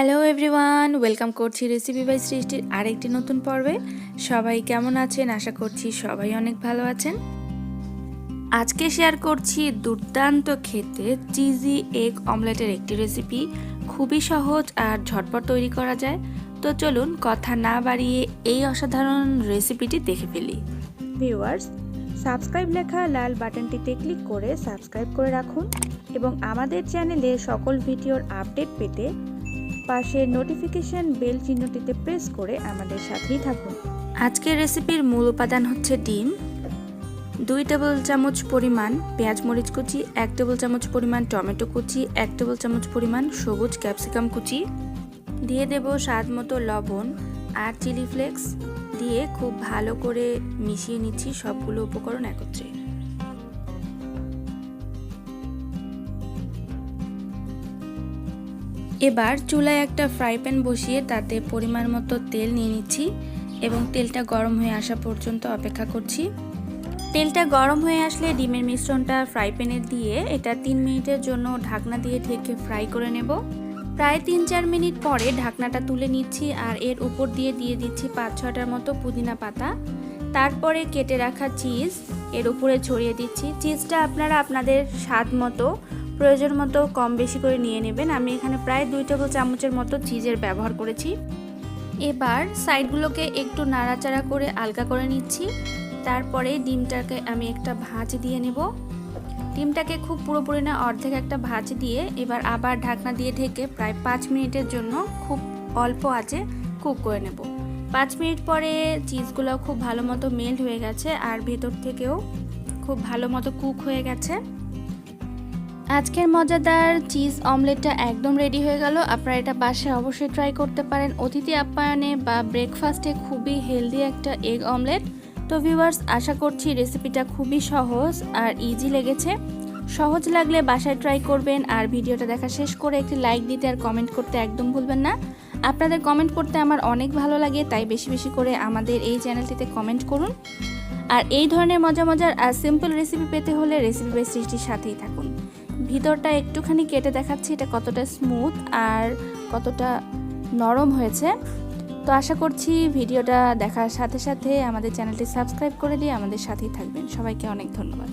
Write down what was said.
Hello everyone, welcome করছি recipe by সৃষ্টির আরেকটি নতুন পর্বে। সবাই কেমন আছেন? আশা করছি সবাই অনেক ভালো আছেন। আজকে শেয়ার করছি দুর্দান্ত খেতে চিজি এগ অমলেটের একটি রেসিপি। খুবই সহজ আর ঝটপট তৈরি করা যায়। তো চলুন কথা না বাড়িয়ে এই অসাধারণ রেসিপিটি দেখে ফেলি। ভিউয়ার্স, সাবস্ক্রাইব লেখা লাল বাটনটিতে ক্লিক করে সাবস্ক্রাইব করে রাখুন এবং আমাদের চ্যানেলে সকল ভিডিওর আপডেট পেতে পাশের নোটিফিকেশন বেল চিহ্নটিতে প্রেস করে আমাদের সাথেই থাকুন। আজকের রেসিপির মূল উপাদান হচ্ছে ডিম, 2 টেবিল চামচ পরিমাণ পেঁয়াজ মরিচ কুচি, 1 টেবিল চামচ পরিমাণ টমেটো কুচি, 1 টেবিল চামচ পরিমাণ সবুজ ক্যাপসিকাম কুচি, দিয়ে দেব স্বাদ মতো লবণ আর চিলি ফ্লেক্স দিয়ে খুব ভালো করে মিশিয়ে নিচ্ছি সবগুলো উপকরণ একত্রে। এবার চুলায় একটা ফ্রাই প্যান বসিয়ে তাতে পরিমাণ মতো তেল নিয়ে নিচ্ছি এবং তেলটা গরম হয়ে আসা পর্যন্ত অপেক্ষা করছি। তেলটা গরম হয়ে আসলে ডিমের মিশ্রণটা ফ্রাই প্যানে দিয়ে এটা 3 মিনিটের জন্য ঢাকনা দিয়ে ঢেকে ফ্রাই করে নেব। প্রায় 3-4 মিনিট পরে ঢাকনাটা তুলে নিচ্ছি আর এর উপর দিয়ে দিচ্ছি 5-6টার মতো পুদিনা পাতা। তারপরে কেটে রাখা চিজ এর উপরে ছড়িয়ে দিচ্ছি। চিজটা আপনারা আপনাদের স্বাদ মতো প্রয়োজন মতো কম বেশি করে নিয়ে নেবেন। আমি এখানে প্রায় 2 টেবিল চামচের মতো চিজের ব্যবহার করেছি। এবার সাইডগুলোকে একটু নাড়াচাড়া করে আলগা করে নিচ্ছি। তারপরে ডিমটাকে আমি একটা ভাঁজ দিয়ে নেব। ডিমটাকে খুব পুরোপুরি না, অর্ধেক একটা ভাঁজ দিয়ে এবার আবার ঢাকনা দিয়ে ঢেকে প্রায় 5 মিনিটের জন্য খুব অল্প আঁচে কুক করে নেব। 5 মিনিট পরে চিজগুলো খুব ভালো মতো মেল্ট হয়ে গেছে আর ভেতর থেকেও খুব ভালো মতো কুক হয়ে গেছে। আজকের মজাদার চিজ অমলেটটা একদম রেডি হয়ে গেল। আপনারা এটা বাসায় অবশ্যই ট্রাই করতে পারেন। অতিথি আপ্যায়নে বা ব্রেকফাস্টে খুবই হেলদি একটা এগ অমলেট। তো ভিউয়ার্স, আশা করছি রেসিপিটা খুবই সহজ আর ইজি লেগেছে। সহজ লাগলে বাসায় ট্রাই করবেন আর ভিডিওটা দেখা শেষ করে একটি লাইক দিতে আর কমেন্ট করতে একদম ভুলবেন না। আপনাদের কমেন্ট করতে আমার অনেক ভালো লাগে, তাই বেশি বেশি করে আমাদের এই চ্যানেলটিতে কমেন্ট করুন। আর এই ধরনের মজার আর সিম্পল রেসিপি পেতে হলে রেসিপি বাই সৃষ্টির সাথেই থাকুন। ভিতরটা একটুখানি কেটে দেখাচ্ছি এটা কতটা স্মুথ আর কতটা নরম হয়েছে। তো আশা করছি ভিডিওটা দেখার সাথে সাথে আমাদের চ্যানেলটি সাবস্ক্রাইব করে দিয়ে আমাদের সাথেই থাকবেন। সবাইকে অনেক ধন্যবাদ।